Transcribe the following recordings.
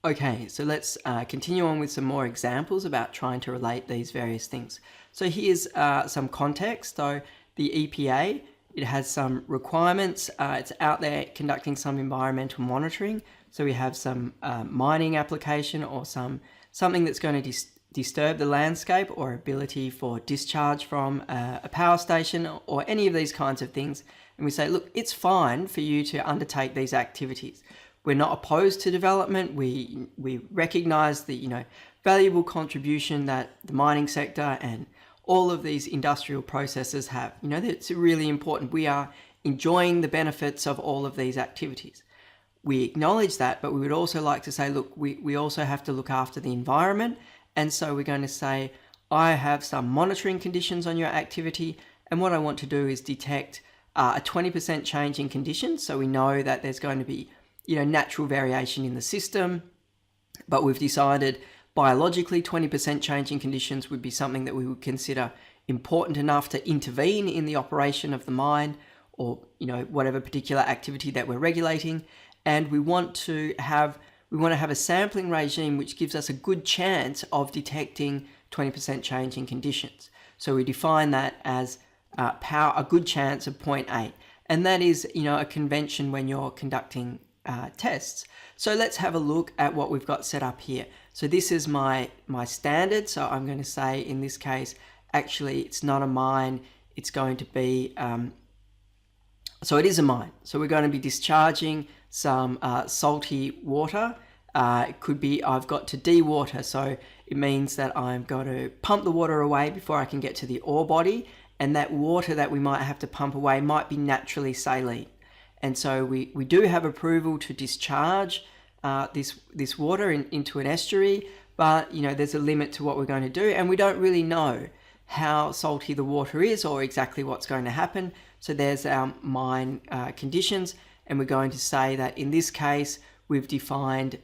Okay, so let's continue on with some more examples about trying to relate these various things. So here's some context. So the EPA, it has some requirements. It's out there conducting some environmental monitoring. So we have some mining application or something that's going to disturb the landscape or ability for discharge from a power station or any of these kinds of things. And we say, look, it's fine for you to undertake these activities. We're not opposed to development. We recognize the valuable contribution that the mining sector and all of these industrial processes have. It's really important. We are enjoying the benefits of all of these activities. We acknowledge that, but we would also like to say, look, we also have to look after the environment. And so we're going to say, I have some monitoring conditions on your activity, and what I want to do is detect a 20% change in conditions. So we know that there's going to be natural variation in the system, but we've decided biologically 20% change in conditions would be something that we would consider important enough to intervene in the operation of the mine or whatever particular activity that we're regulating. And we want to have a sampling regime which gives us a good chance of detecting 20% change in conditions. So we define that as a good chance of 0.8, and that is a convention when you're conducting tests. So let's have a look at what we've got set up here. So this is my standard. So I'm going to say in this case, actually it's not a mine. It's going to be, so it is a mine. So we're going to be discharging some salty water. It could be I've got to dewater. So it means that I'm going to pump the water away before I can get to the ore body. And that water that we might have to pump away might be naturally saline. And so we do have approval to discharge this water into an estuary, but there's a limit to what we're going to do, and we don't really know how salty the water is or exactly what's going to happen. So there's our mine conditions, and we're going to say that in this case we've defined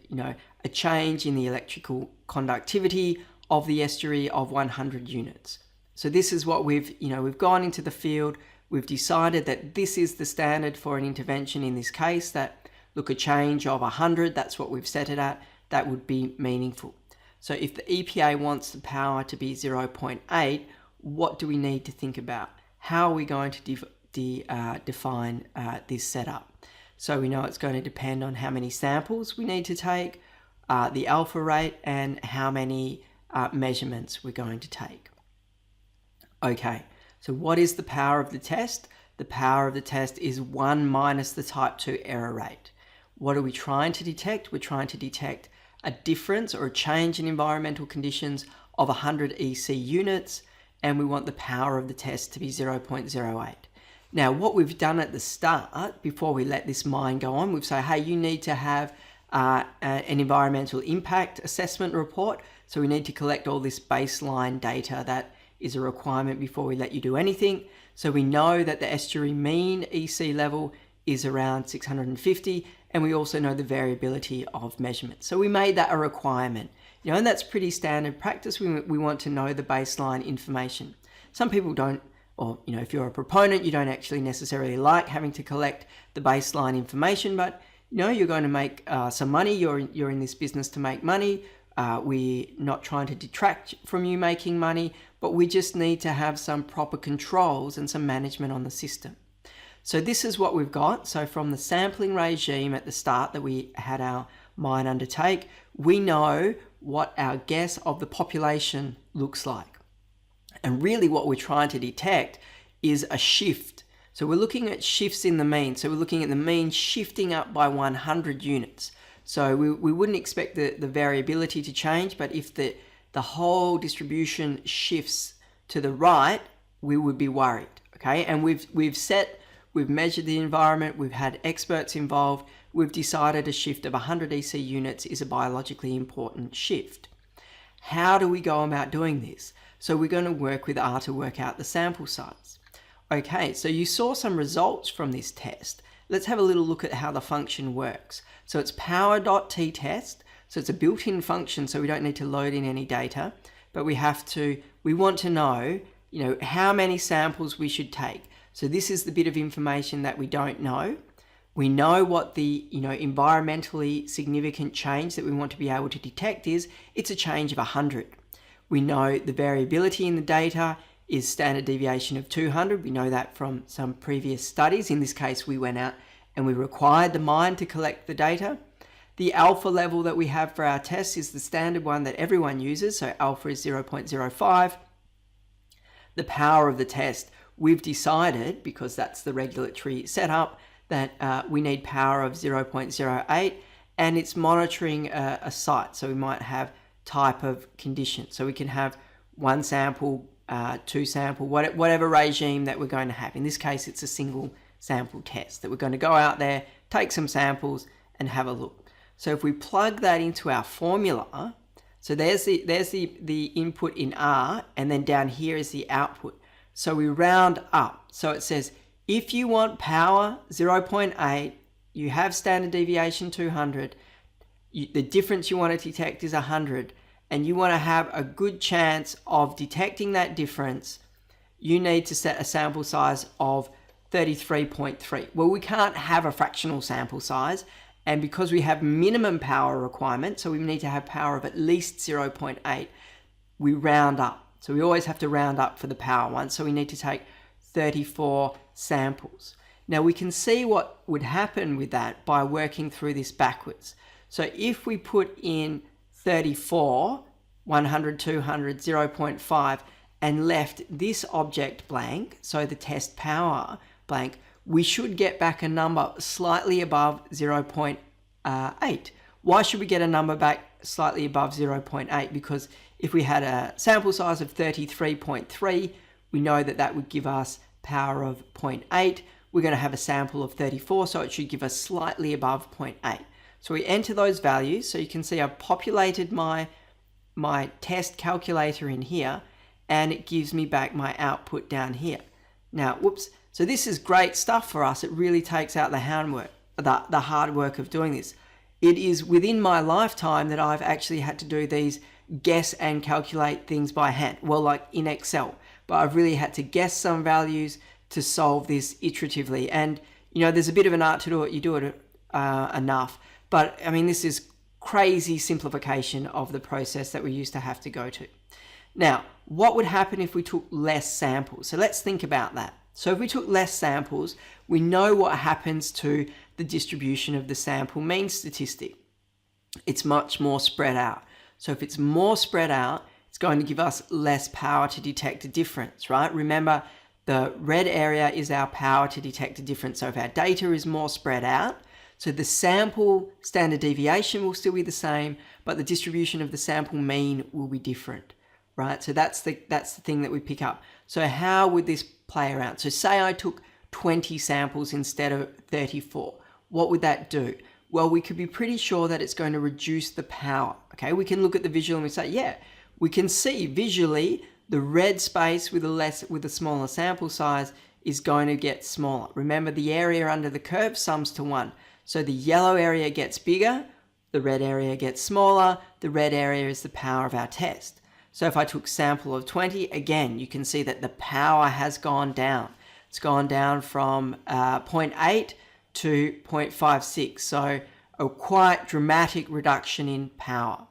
a change in the electrical conductivity of the estuary of 100 units. So this is what we've gone into the field. We've decided that this is the standard for an intervention in this case, that look, a change of 100, that's what we've set it at, that would be meaningful. So if the EPA wants the power to be 0.8, what do we need to think about? How are we going to define this setup? So we know it's going to depend on how many samples we need to take, the alpha rate, and how many measurements we're going to take. Okay. So what is the power of the test? The power of the test is 1 minus the type 2 error rate. What are we trying to detect? We're trying to detect a difference or a change in environmental conditions of 100 EC units, and we want the power of the test to be 0.08. Now, what we've done at the start, before we let this mine go on, we've said, hey, you need to have an environmental impact assessment report. So we need to collect all this baseline data that is a requirement before we let you do anything. So we know that the estuary mean EC level is around 650, and we also know the variability of measurement. So we made that a requirement, and that's pretty standard practice. We want to know the baseline information. Some people don't, or if you're a proponent, you don't actually necessarily like having to collect the baseline information, but you're going to make some money. You're in this business to make money. We're not trying to detract from you making money, but we just need to have some proper controls and some management on the system. So this is what we've got. So from the sampling regime at the start that we had our mine undertake, we know what our guess of the population looks like. And really what we're trying to detect is a shift. So we're looking at shifts in the mean. So we're looking at the mean shifting up by 100 units. So we wouldn't expect the variability to change, but if the whole distribution shifts to the right, we would be worried, okay? And we've measured the environment, we've had experts involved, we've decided a shift of 100 EC units is a biologically important shift. How do we go about doing this? So we're going to work with R to work out the sample size. Okay, so you saw some results from this test. Let's have a little look at how the function works. So it's power.t-test. So it's a built-in function, so we don't need to load in any data, but we want to know, how many samples we should take. So this is the bit of information that we don't know. We know what the environmentally significant change that we want to be able to detect is. It's a change of 100. We know the variability in the data is standard deviation of 200. We know that from some previous studies. In this case, we went out and we required the mine to collect the data. The alpha level that we have for our test is the standard one that everyone uses, so alpha is 0.05. The power of the test, we've decided, because that's the regulatory setup, that we need power of 0.08, and it's monitoring a site. So we might have type of condition. So we can have one sample, two sample, whatever regime that we're going to have. In this case, it's a single sample test that we're going to go out there, take some samples and have a look. So if we plug that into our formula, so there's the input in R, and then down here is the output. So we round up. So it says, if you want power 0.8, you have standard deviation 200, the difference you want to detect is 100, and you want to have a good chance of detecting that difference, you need to set a sample size of 33.3. Well, we can't have a fractional sample size, and because we have minimum power requirement, so we need to have power of at least 0.8, we round up. So we always have to round up for the power one, so we need to take 34 samples. Now we can see what would happen with that by working through this backwards. So if we put in 34, 100, 200, 0.5, and left this object blank, so the test power blank, we should get back a number slightly above 0.8. Why should we get a number back slightly above 0.8? Because if we had a sample size of 33.3, we know that that would give us power of 0.8. We're going to have a sample of 34, so it should give us slightly above 0.8. So we enter those values. So you can see I've populated my test calculator in here, and it gives me back my output down here. Now, whoops. So this is great stuff for us. It really takes out the hard work of doing this. It is within my lifetime that I've actually had to do these guess and calculate things by hand. Well, like in Excel, but I've really had to guess some values to solve this iteratively. And, there's a bit of an art to do it. You do it enough. But I mean, this is crazy simplification of the process that we used to have to go to. Now, what would happen if we took less samples? So let's think about that. So if we took less samples, we know what happens to the distribution of the sample mean statistic. It's much more spread out. So if it's more spread out, it's going to give us less power to detect a difference, right? Remember, the red area is our power to detect a difference. So if our data is more spread out, so the sample standard deviation will still be the same, but the distribution of the sample mean will be different, right? So that's the thing that we pick up. So how would this play around? So say I took 20 samples instead of 34. What would that do? Well, we could be pretty sure that it's going to reduce the power. Okay, we can look at the visual and we say, yeah, we can see visually the red space with a smaller sample size is going to get smaller. Remember, the area under the curve sums to 1. So the yellow area gets bigger, the red area gets smaller, the red area is the power of our test. So if I took sample of 20, again, you can see that the power has gone down. It's gone down from 0.8 to 0.56. So a quite dramatic reduction in power.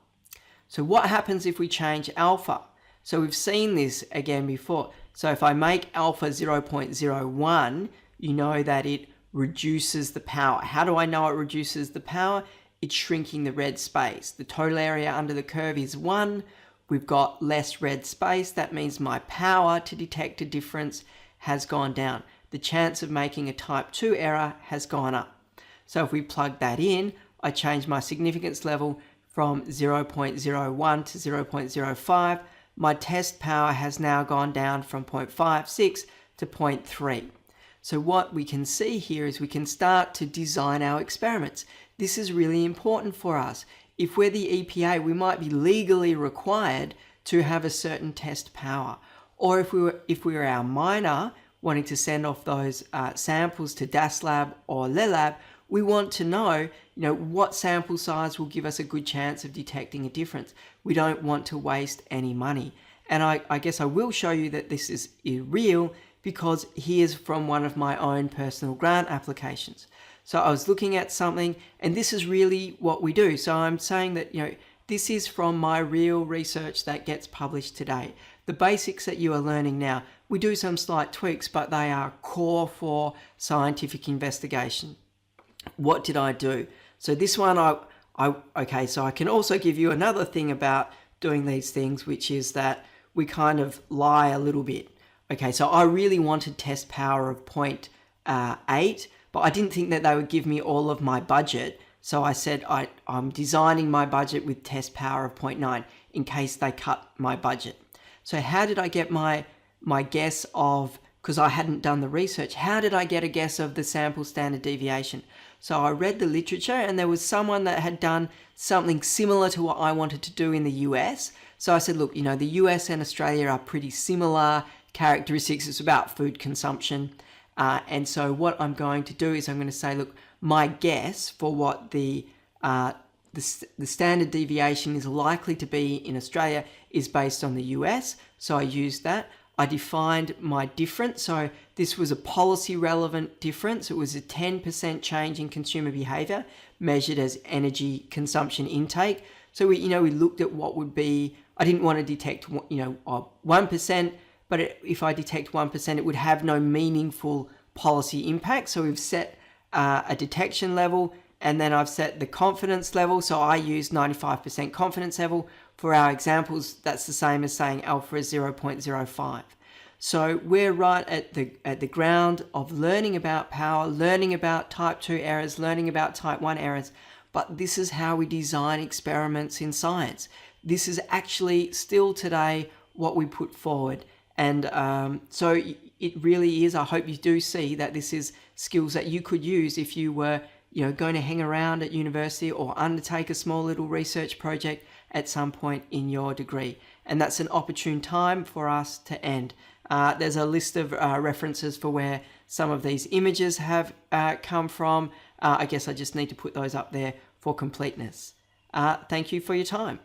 So what happens if we change alpha? So we've seen this again before. So if I make alpha 0.01, you know that it reduces the power. How do I know it reduces the power? It's shrinking the red space. The total area under the curve is 1. We've got less red space. That means my power to detect a difference has gone down. The chance of making a type 2 error has gone up. So if we plug that in, I change my significance level from 0.01 to 0.05. My test power has now gone down from 0.56 to 0.3. So what we can see here is we can start to design our experiments. This is really important for us. If we're the EPA, we might be legally required to have a certain test power. Or if we were our miner wanting to send off those samples to DAS Lab or Le Lab, we want to know, what sample size will give us a good chance of detecting a difference. We don't want to waste any money. And I guess I will show you that this is real because here's from one of my own personal grant applications. So I was looking at something, and this is really what we do. So I'm saying that, this is from my real research that gets published today. The basics that you are learning now, we do some slight tweaks, but they are core for scientific investigation. What did I do? So this one, okay, so I can also give you another thing about doing these things, which is that we kind of lie a little bit. Okay, so I really wanted test power of 0.8, but I didn't think that they would give me all of my budget. So I said I'm designing my budget with test power of 0.9 in case they cut my budget. So how did I get my guess of, because I hadn't done the research, how did I get a guess of the sample standard deviation? So I read the literature, and there was someone that had done something similar to what I wanted to do in the US. So I said, look, the US and Australia are pretty similar characteristics. It's about food consumption. And so what I'm going to do is I'm going to say, look, my guess for what the standard deviation is likely to be in Australia is based on the US. So I used that. I defined my difference. So this was a policy relevant difference. It was a 10% change in consumer behavior measured as energy consumption intake. So we looked at what would be, I didn't want to detect, 1%, but if I detect 1%, it would have no meaningful policy impact. So we've set a detection level, and then I've set the confidence level. So I used 95% confidence level. For our examples, that's the same as saying alpha is 0.05. So we're right at the ground of learning about power, learning about type 2 errors, learning about type 1 errors. But this is how we design experiments in science. This is actually still today what we put forward. And so it really is, I hope you do see that this is skills that you could use if you were going to hang around at university or undertake a small little research project at some point in your degree. And that's an opportune time for us to end. There's a list of references for where some of these images have come from. I guess I just need to put those up there for completeness. Thank you for your time.